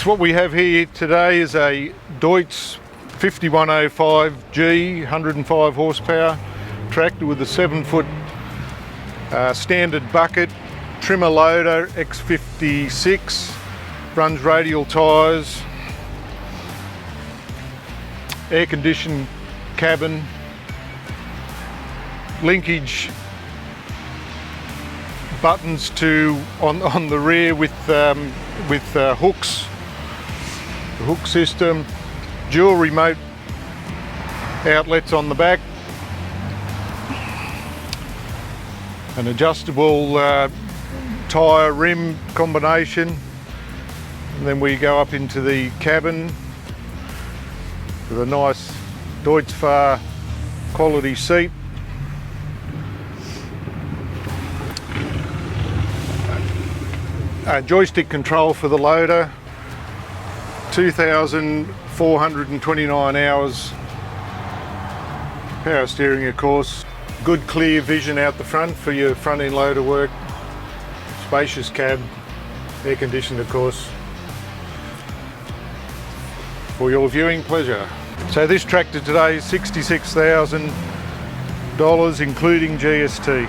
folks, what we have here today is a Deutz 5105G 105 horsepower tractor with a 7-foot standard bucket, trimmer loader, X56, runs radial tyres, air conditioned cabin, linkage buttons on the rear with hooks, the hook system, dual remote outlets on the back, an adjustable tyre rim combination, and then we go up into the cabin with a nice Deutz Fahr quality seat. Joystick control for the loader, 2,429 hours, power steering of course, good clear vision out the front for your front end loader work, spacious cab, air conditioned of course, for your viewing pleasure. So this tractor today is $66,000 including GST.